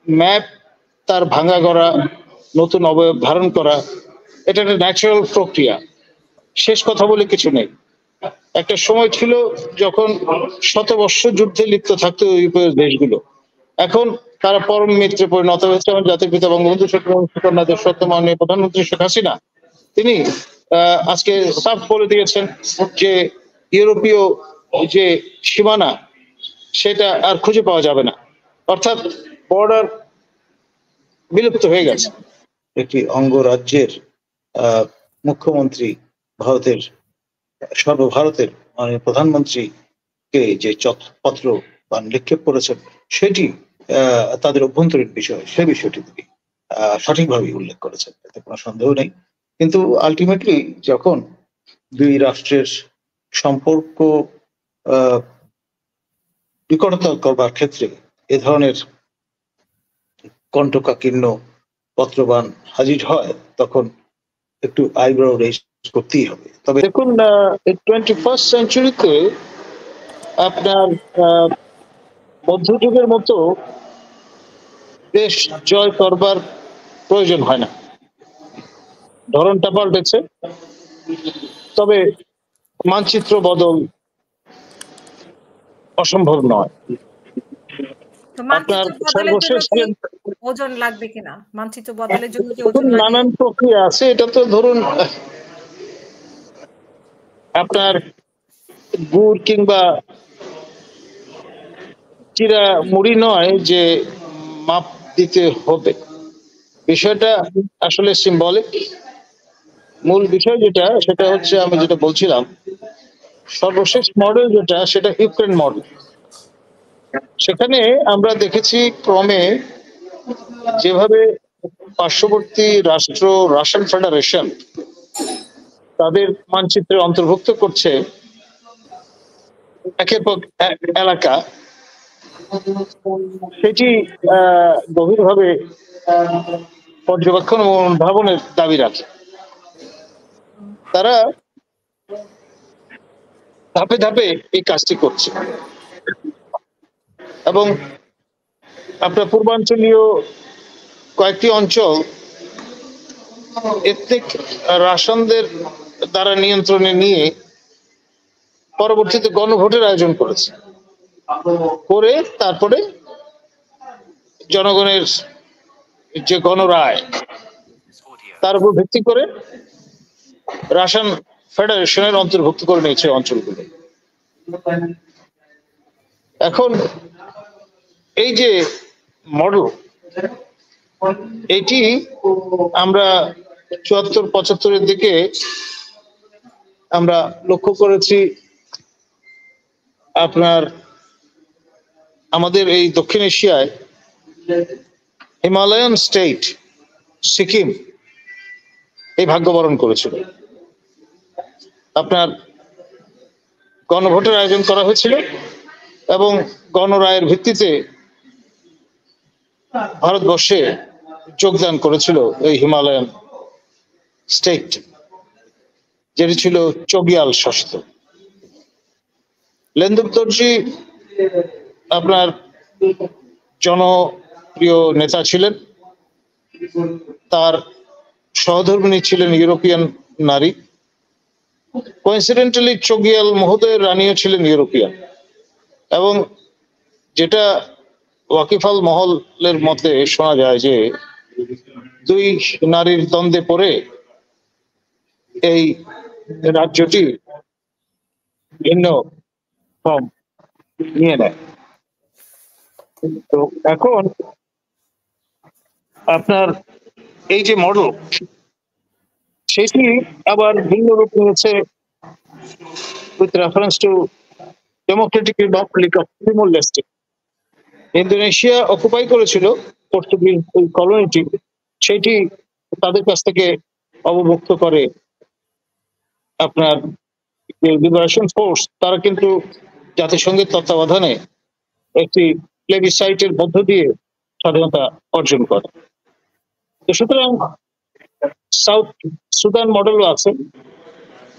Map তার ভাঙা গড়া নতুন অবয়ব ধারণ করা, এটা একটা ন্যাচারাল প্রক্রিয়া। শেষ কথা বলে কিছু নেই। একটা সময় ছিল যখন শতবর্ষ যুদ্ধে লিপ্ত থাকতো ইউরোপীয় দেশগুলো, এখন তারা পরম মিত্রে পরিণত হয়েছে। আমার জাতির পিতা বঙ্গবন্ধু সুকন্যা দেশরত্ন মাননীয় প্রধানমন্ত্রী শেখ হাসিনা তিনি আজকে সাফ বলে দিয়েছেন যে ইউরোপীয় যে সীমানা সেটা আর খুঁজে পাওয়া যাবে না, অর্থাৎ বর্ডার বিলুপ্ত হয়ে গেছে। একটি অঙ্গরাজ্যের মুখ্যমন্ত্রী ভারতের সর্বভারতের মাননীয় প্রধানমন্ত্রীকে যে পত্র বা নিক্ষেপ করেছেন সেটি তাদের অভ্যন্তরীণ বিষয়, সে বিষয়টি তিনি সঠিকভাবে উল্লেখ করেছেন, এতে কোনো সন্দেহ নেই। কিন্তু আলটিমেটলি যখন দুই রাষ্ট্রের সম্পর্ক নিকটতর করবার ক্ষেত্রে এ ধরনের কণ্ঠকাকীর্ণ পত্রবান হাজির হয়, তখন একটু আইব্রো রেজ করতেই হবে। তবে দেখুন, 21st সেঞ্চুরিতে আপনার মধ্যযুগের মতো দেশ জয় করবার প্রয়োজন হয় না, ধরনটা পাল্টেছে, তবে মানচিত্র বদল অসম্ভব নয়। আপনার সর্বশেষ ওজন লাগবে কিনা, মানচিত্র বদলের জন্য নানান প্রক্রিয়া আছে। এটা তো ধরুন আপনার গুড় কিংবা চিরা মুড়ি নয় যে মাপ দিতে হবে, বিষয়টা আসলে সিম্বলিক। মূল বিষয় যেটা, সেটা হচ্ছে আমি যেটা বলছিলাম, সর্বশেষ মডেল যেটা, সেটা ইউক্রেন মডেল। সেখানে আমরা দেখেছি ক্রমে যেভাবে পার্শ্ববর্তী রাষ্ট্র রাশিয়ান ফেডারেশন তাদের মানচিত্রে অন্তর্ভুক্ত করছে একের পর এক এলাকা, সেটি গভীরভাবে পর্যবেক্ষণ ও অনুধাবনের দাবি রাখে। তারা ধাপে ধাপে এই কাজটি করছে এবং আপনার পূর্বাঞ্চলীয় কয়েকটি অঞ্চল এথনিক রাশিয়ানদের দ্বারা নিয়ন্ত্রণে নিয়ে পরবর্তীতে গণভোটের আয়োজন করেছে, করে তারপরে জনগণের যে গণরায় তার উপর ভিত্তি করে রাশিয়ান ফেডারেশনের অন্তর্ভুক্ত করে নিয়েছে অঞ্চলগুলো। এখন এই যে মডেল, এটি আমরা 74-75-এর দিকে আমরা লক্ষ্য করেছি আপনার আমাদের এই দক্ষিণ এশিয়ায় হিমালয়ান স্টেট সিকিম এই ভাগ্যবরণ করেছিল। আপনার গণভোটের আয়োজন করা হয়েছিল এবং গণরায়ের ভিত্তিতে ভারতবর্ষে যোগদান করেছিল এই হিমালয়ান স্টেট, যেটি ছিল চগিয়াল শাসিত। লেনদুব দর্জি আপনার জনপ্রিয় নেতা ছিলেন, তার সহধর্মিণী ছিলেন ইউরোপিয়ান নারী। কোইন্সিডেন্টালি চগিয়াল মহোদয়ের রানীও ছিলেন ইউরোপিয়ান, এবং যেটা ওয়াকিফাল মহলের মতে শোনা যায় যে দুই নারীর দ্বন্দ্বে পড়ে এই রাজ্যটি ভিন্ন ফর্ম নিয়ে নেয়। তো এখন আপনার এই যে মডেল, সেটি আবার ভিন্ন রূপ নিয়েছে with reference to democratic republic of Timor Leste. Indonesia occupy করেছিল পর্তুগিজ ওই কলোনিটি, সেটি তাদের কাছ থেকে অবমুক্ত করে আপনার লিবারেশন ফোর্স। তারা কিন্তু জাতিসংঘের তত্ত্বাবধানে একটি প্লেবিসাইটের মধ্য দিয়ে স্বাধীনতা অর্জন করে। তো সুতরাং সাউথ সুদান মডেলও আছে।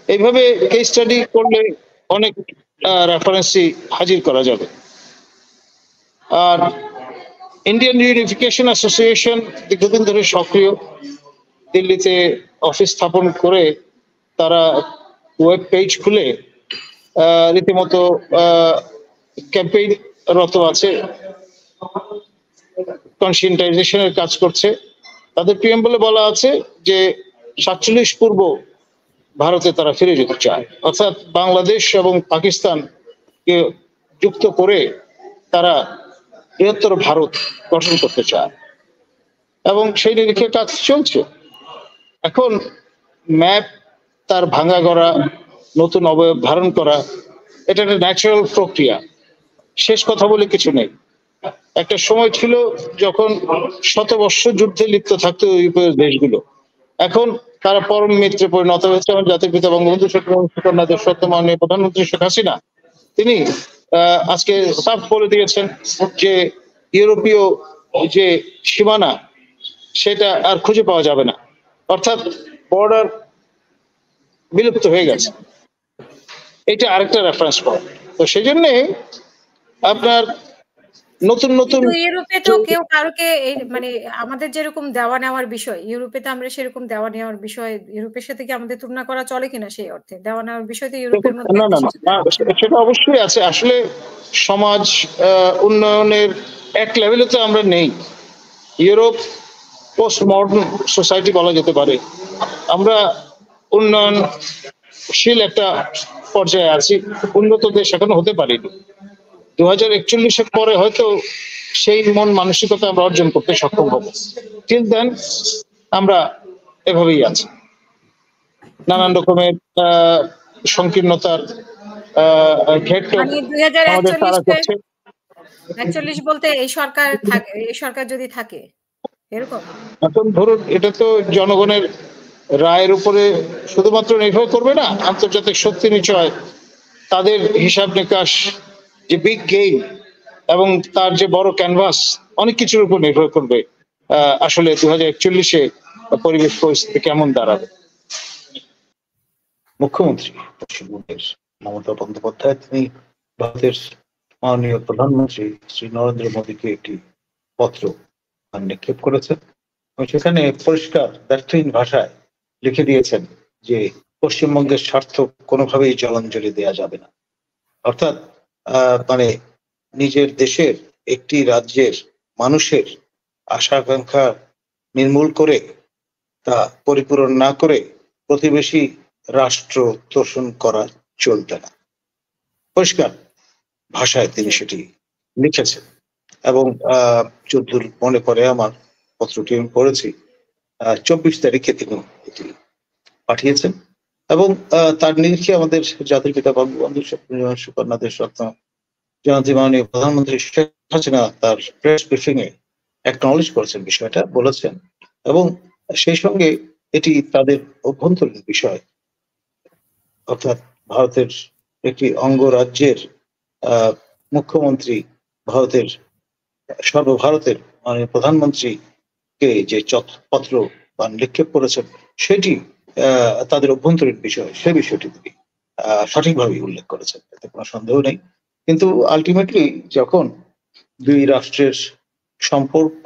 এইভাবে কেস স্টাডি করলে অনেক রেফারেন্সই হাজির করা যাবে। আর ইন্ডিয়ান ইউনিফিকেশন অ্যাসোসিয়েশন দীর্ঘদিন ধরে সক্রিয়। দিল্লিতে অফিস স্থাপন করে তারা ওয়েব পেজ খুলে রীতিমতো ক্যাম্পেইন রত আছে, কনসিয়েন্টাইজেশনের কাজ করছে। তাদের প্রিয়াম্বলে বলা আছে যে 47 পূর্ব ভারতে তারা ফিরে যেতে চায়, অর্থাৎ বাংলাদেশ এবং পাকিস্তানকে যুক্ত করে তারা বৃহত্তর ভারত গঠন করতে চায় এবং সেই নিরিখে কাজ চলছে। এখন ম্যাপ তার ভাঙা গড়া, নতুন অবয়ব ধারণ করা, এটা একটা ন্যাচারাল প্রক্রিয়া। শেষ কথা বলে কিছু নেই। একটা সময় ছিল যখন শতবর্ষ যুদ্ধে লিপ্ত থাকতো ইউরোপীয় দেশগুলো, এখন তারা পরম মিত্রে পরিণত হয়েছে। আমার জাতির পিতা বঙ্গবন্ধু সুকন্যা দেশরত্ন মাননীয় প্রধানমন্ত্রী শেখ হাসিনা তিনি আজকে সাফ বলে দিয়েছেন যে ইউরোপীয় যে সীমানা সেটা আর খুঁজে পাওয়া যাবে না, অর্থাৎ বর্ডার বিলুপ্ত হয়ে গেছে। এটা আরেকটা রেফারেন্স পয়েন্ট। তো সেই জন্য আপনার নতুন নতুন ইউরোপে তো কেউ কারোকে মানে আমাদের যেরকম দেওয়া নেওয়ার বিষয়, ইউরোপে তো আমরা সেরকম দেওয়া নেওয়ার বিষয় ইউরোপের সাথে কি আমাদের তুলনা করা চলে কিনা সেই অর্থে? দেওয়া নেওয়ার বিষয় তো ইউরোপের মধ্যে না না না সেটা অবশ্যই আছে। আসলে সমাজ উন্নয়নের এক লেভেলে তো আমরা নেই। ইউরোপ পোস্ট মডার্ন সোসাইটি বলা যেতে পারে, আমরা উন্নয়নশীল একটা পর্যায়ে আছি, উন্নত দেশ এখনো হতে পারিনি। 2041-এর পরে হয়তো সেই মন মানসিকতা আমরা অর্জন করতে সক্ষম হব। টিল দেন আমরা এভাবেই আছি, নানান রকমের সংকীর্ণতার ঘেট আমাদের তারা করছে। 41 বলতে এই সরকার যদি থাকে এরকম। এখন ধরুন এটা তো জনগণের রায়ের উপরে শুধুমাত্র নির্ভর করবে না, আন্তর্জাতিক শক্তি নিশ্চয় তাদের হিসাব নিকাশ, যে বিগ গেম এবং তার যে বড় ক্যানভাস, অনেক কিছুর উপর নির্ভর করবে আসলে 2041-এ পরিবেশ পরিস্থিতি কেমন দাঁড়াবে। মুখ্যমন্ত্রী পশ্চিমবঙ্গের মমতা বন্দ্যোপাধ্যায় তিনি ভারতের মাননীয় প্রধানমন্ত্রী শ্রী নরেন্দ্র মোদীকে একটি পত্র নিক্ষেপ করেছেন এবং সেখানে পরিষ্কার ব্যর্থহীন ভাষায় লিখে দিয়েছেন যে পশ্চিমবঙ্গের স্বার্থ কোনোভাবেই জলাঞ্জলি দেওয়া যাবে না। অর্থাৎ মানে নিজের দেশের একটি রাজ্যের মানুষের আশা আকাঙ্ক্ষা নির্মূল করে তা পরিপূরণ না করে প্রতিবেশী রাষ্ট্র তোষণ করা চলবে না। পরিষ্কার ভাষায় তিনি সেটি লিখেছেন এবং যদ্দূর মনে পড়ে আমার, পত্রটি আমি পড়েছি, 24 তারিখে তিনি এটি পাঠিয়েছেন এবং তার নিরিখে আমাদের জাতির পিতা বঙ্গবন্ধু সুকন্যা দেশরত্ন জনতি মাননীয় প্রধানমন্ত্রী শেখ হাসিনা তার প্রেস ব্রিফিং এ অ্যাকনলেজ করেছেন বিষয়টা, বলেছেন এবং সেই সঙ্গে এটি তাদের অভ্যন্তরীণ বিষয়, অর্থাৎ ভারতের একটি অঙ্গরাজ্যের মুখ্যমন্ত্রী ভারতের সর্বভারতের মাননীয় প্রধানমন্ত্রীকে যে পত্র বা নিক্ষেপ করেছেন সেটি তাদের অভ্যন্তরীণ বিষয়, সে বিষয়টি তিনি সঠিকভাবে উল্লেখ করেছেন, এতে কোনো সন্দেহ নেই। কিন্তু আলটিমেটলি যখন দুই রাষ্ট্রের সম্পর্ক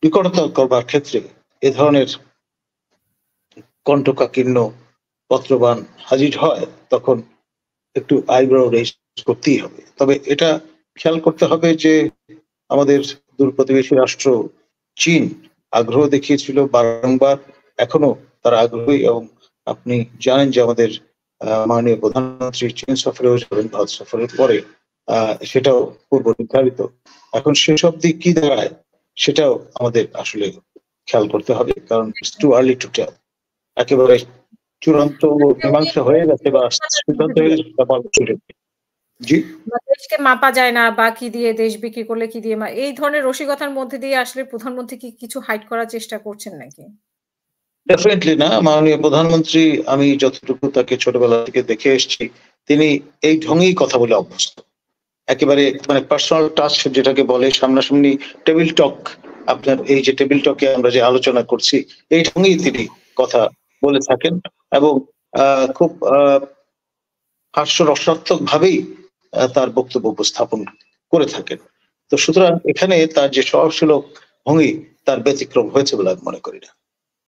নিকটতর করবার ক্ষেত্রে এ ধরনের কণ্ঠকাকীর্ণ পত্রবান হাজির হয় তখন একটু আইব্রো রেইজ করতেই হবে। তবে এটা খেয়াল করতে হবে যে আমাদের দূর প্রতিবেশী রাষ্ট্র চীন আগ্রহ দেখিয়েছিল বারংবার, এখনো তারা আগ্রহী এবং আপনি জানেন যে আমাদের মাননীয় প্রধানমন্ত্রী চীন সফরেও যাবেন ভারত সফরের পরে, সেটাও পূর্ব নির্ধারিত। এখন সেসব দিক কি দাঁড়ায় সেটাও আমাদের আসলে খেয়াল করতে হবে, কারণ it's too early to tell. একেবারে চূড়ান্ত মীমাংসা হয়ে গেছে বা সিদ্ধান্ত হয়ে গেছে, জি দেশকে মাপা যায় না, বা কি দিয়ে দেশ বিক্রি করলে কি দিয়ে, এই ধরনের রসিকতার মধ্যে দিয়ে আসলে প্রধানমন্ত্রী কি কিছু হাইড করার চেষ্টা করছেন নাকি? ডেফিনেটলি না। মাননীয় প্রধানমন্ত্রী, আমি যতটুকু তাকে ছোটবেলা থেকে দেখে এসেছি, তিনি এই ঢঙেই কথা বলে অভ্যস্ত। একেবারে মানে পার্সোনাল টাচ যেটাকে বলে, সামনাসামনি টেবিল টক, আপনার এই যে টেবিল টকে আমরা যে আলোচনা করছি এই ঢঙেই তিনি কথা বলে থাকেন এবং খুব হাস্যরসাত্মক ভাবেই তার বক্তব্য উপস্থাপন করে থাকেন। তো সুতরাং এখানে তার যে স্বভাবসুলভ ভঙ্গি তার ব্যতিক্রম হয়েছে বলে আমি মনে করি না।